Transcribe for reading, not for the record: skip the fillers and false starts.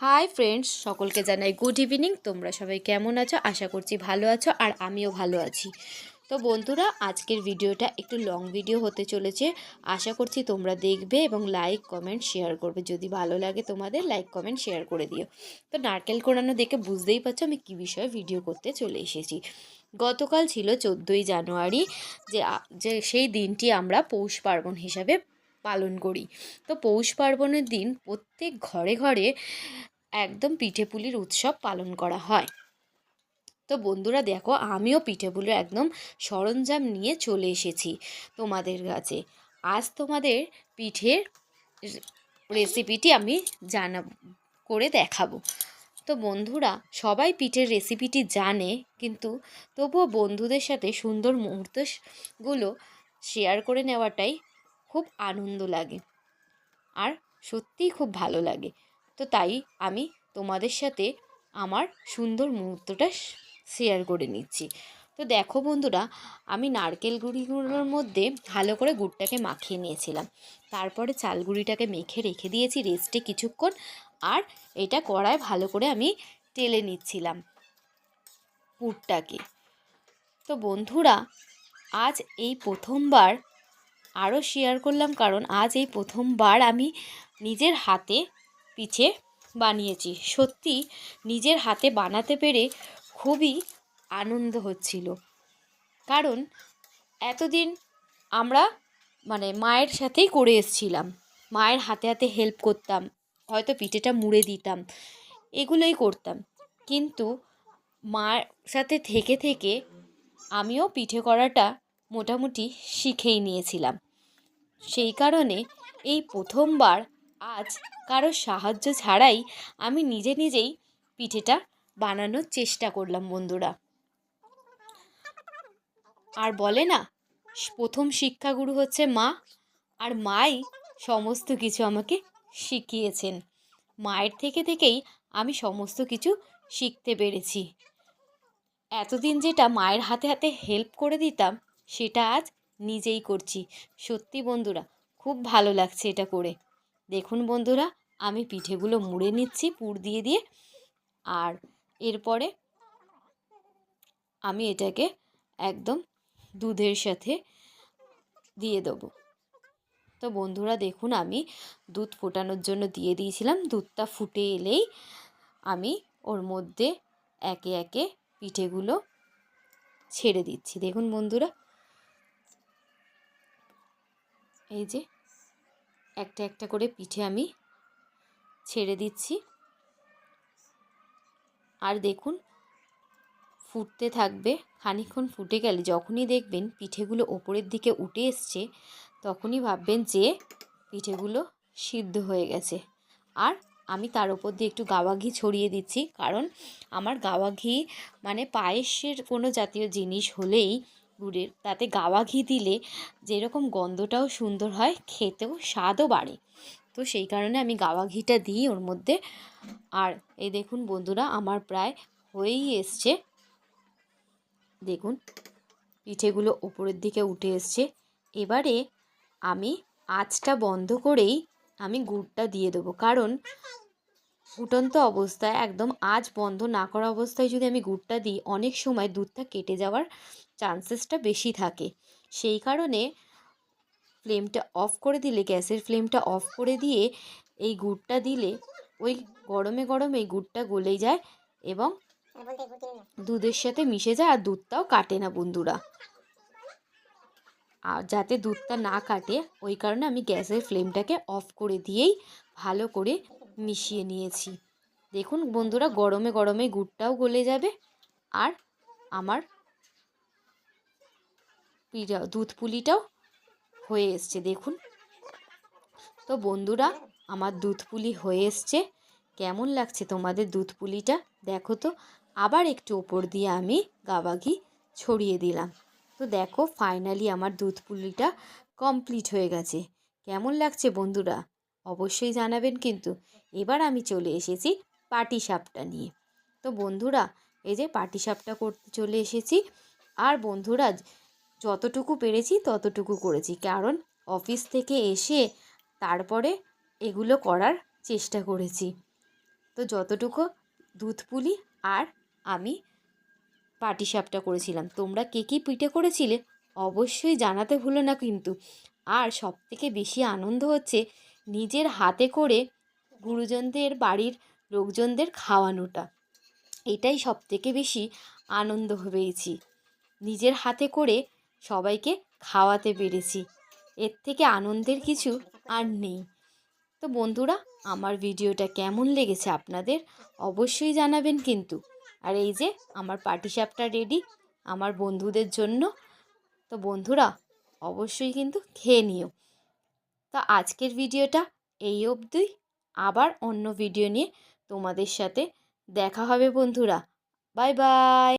Hi friends, সকলকে জানাই good evening. তোমরা সবাই কেমন আছো? আশা করছি ভালো আছো, আর আমিও ভালো আছি। তো বন্ধুরা, আজকের ভিডিওটা একটু লং ভিডিও হতে চলেছে। আশা করছি তোমরা দেখবে এবং লাইক কমেন্ট শেয়ার করবে। যদি ভালো লাগে তোমাদের, লাইক কমেন্ট শেয়ার করে দিও। তো নারকেল কোড়ানো দেখে বুঝতেই পারছো আমি কী বিষয়ে ভিডিও করতে চলে এসেছি। গতকাল ছিল 14ই জানুয়ারি, যে সেই দিনটি আমরা পৌষ পার্বণ হিসাবে পালন করি। তো পৌষ পার্বণের দিন প্রত্যেক ঘরে ঘরে একদম পিঠে পুলির উৎসব পালন করা হয়। তো বন্ধুরা দেখো, আমিও পিঠে পুলির একদম সরঞ্জাম নিয়ে চলে এসেছি তোমাদের কাছে। আজ তোমাদের পিঠের রেসিপিটি আমি করে দেখাবো। তো বন্ধুরা, সবাই পিঠের রেসিপিটি জানে, কিন্তু তবুও বন্ধুদের সাথে সুন্দর মুহূর্তগুলো শেয়ার করে নেওয়াটাই খুব আনন্দ লাগে, আর সত্যিই খুব ভালো লাগে। তো তাই আমি তোমাদের সাথে আমার সুন্দর মুহূর্তটা শেয়ার করে নিচ্ছি। তো দেখো বন্ধুরা, আমি নারকেল গুঁড়িগুলোর মধ্যে ভালো করে গুড়টাকে মাখিয়ে নিয়েছিলাম। তারপরে চাল গুঁড়িটাকে মেখে রেখে দিয়েছি রেস্টে কিছুক্ষণ, আর এটা কড়ায় ভালো করে আমি টেলে নিচ্ছিলাম পুরটাকে। তো বন্ধুরা, আজ এই প্রথমবার আরও শেয়ার করলাম, কারণ আজ এই প্রথমবার আমি নিজের হাতে পিঠে বানিয়েছি। সত্যি নিজের হাতে বানাতে পেরে খুবই আনন্দ হচ্ছিল, কারণ এতদিন আমরা মায়ের সাথেই করে এসেছিলাম। মায়ের হাতে হাতে হেল্প করতাম, হয়তো পিঠেটা মুড়ে দিতাম, এগুলোই করতাম। কিন্তু মার সাথে থেকে থেকে আমিও পিঠে করাটা মোটামুটি শিখেই নিয়েছিলাম। সেই কারণে এই প্রথমবার আজ কারো সাহায্য ছাড়াই আমি নিজে নিজেই পিঠেটা বানানোর চেষ্টা করলাম বন্ধুরা। আর বলে না, প্রথম শিক্ষাগুরু হচ্ছে মা, আর মাই সমস্ত কিছু আমাকে শিখিয়েছেন। মায়ের থেকেই আমি সমস্ত কিছু শিখতে পেরেছি। এতদিন যেটা মায়ের হাতে হাতে হেল্প করে দিতাম, সেটা আজ নিজেই করছি। সত্যি বন্ধুরা, খুব ভালো লাগছে এটা করে। দেখুন বন্ধুরা, আমি পিঠেগুলো মুড়ে নিচ্ছি পুর দিয়ে দিয়ে, আর এরপরে আমি এটাকে একদম দুধের সাথে দিয়ে দেবো। তো বন্ধুরা দেখুন, আমি দুধ ফোটানোর জন্য দিয়ে দিয়েছিলাম। দুধটা ফুটে এলেই আমি ওর মধ্যে একে একে পিঠেগুলো ছেড়ে দিচ্ছি। দেখুন বন্ধুরা, এই যে একটা একটা করে পিঠে আমি ছেড়ে দিচ্ছি। আর দেখুন, ফুটতে থাকবে। খানিকক্ষণ ফুটে গেলে যখনই দেখবেন পিঠেগুলো ওপরের দিকে উঠে এসছে, তখনই ভাববেন যে পিঠেগুলো সিদ্ধ হয়ে গেছে। আর আমি তার উপর দিয়ে একটু গাওয়া ঘি ছড়িয়ে দিচ্ছি, কারণ আমার গাওয়া ঘি পায়েসের কোনো জাতীয় জিনিস হলেই গুড়ের, তাতে গাওয়া ঘি দিলে যেরকম গন্ধটাও সুন্দর হয়, খেতেও স্বাদও বাড়ে। তো সেই কারণে আমি গাওয়া ঘিটা দিই ওর মধ্যে। আর এই দেখুন বন্ধুরা, আমার প্রায় হয়েই এসছে। দেখুন, পিঠেগুলো ওপরের দিকে উঠে এসছে। এবারে আমি আঁচটা বন্ধ করেই আমি গুড়টা দিয়ে দেবো, কারণ ফুটন্ত অবস্থায় একদম আঁচ বন্ধ না করা অবস্থায় যদি আমি গুড়টা দিই, অনেক সময় দুধটা কেটে যাওয়ার চান্সেসটা বেশি থাকে। সেই কারণে ফ্লেমটা অফ করে দিলে, গ্যাসের ফ্লেমটা অফ করে দিয়ে এই গুড়টা দিলে ওই গরমে গরমে এই গুড়টা গলে যায় এবং দুধের সাথে মিশে যায়, আর দুধটাও কাটে না বন্ধুরা। আর যাতে দুধটা না কাটে, ওই কারণে আমি গ্যাসের ফ্লেমটাকে অফ করে দিয়েই ভালো করে মিশিয়ে নিয়েছি। দেখুন বন্ধুরা, গরমে গরমে গুড়টাও গলে যাবে, আর আমার দুধ পুলিটাও হয়ে এসছে। দেখুন তো বন্ধুরা, আমার দুধ পুলি হয়ে এসছে। কেমন লাগছে তোমাদের দুধ পুলিটা দেখো তো। আবার একটু ওপর দিয়ে আমি গাওয়া ঘি ছড়িয়ে দিলাম। তো দেখো, ফাইনালি আমার দুধ পুলিটা কমপ্লিট হয়ে গেছে। কেমন লাগছে বন্ধুরা, অবশ্যই জানাবেন কিন্তু। এবার আমি চলে এসেছি পাটিসাপটা নিয়ে। তো বন্ধুরা, এই যে পাটিসাপটা করতে চলে এসেছি। আর বন্ধুরা, যতটুকু পেরেছি ততটুকু করেছি, কারণ অফিস থেকে এসে তারপরে এগুলো করার চেষ্টা করেছি। তো যতটুকু দুধ পুলি আর আমি পাটিসাপটা করেছিলাম। তোমরা কে কী পিঠে করেছিলে অবশ্যই জানাতে ভুলো না কিন্তু। আর সবথেকে বেশি আনন্দ হচ্ছে নিজের হাতে করে গুরুজনদের, বাড়ির লোকজনদের খাওয়ানোটা। এটাই সবথেকে বেশি আনন্দ পেয়েছি। নিজের হাতে করে সবাইকে খাওয়াতে পেরেছি। এর থেকে আনন্দের কিছু আর নেই। তো বন্ধুরা, আমার ভিডিওটা কেমন লেগেছে আপনাদের অবশ্যই জানাবেন কিন্তু। আর এই যে আমার পাটিসাপটা রেডি আমার বন্ধুদের জন্য। তো বন্ধুরা অবশ্যই কিন্তু খেয়ে নিও। তা আজকের ভিডিওটা এই অবধি। আবার অন্য ভিডিও নিয়ে তোমাদের সাথে দেখা হবে বন্ধুরা। Bye bye.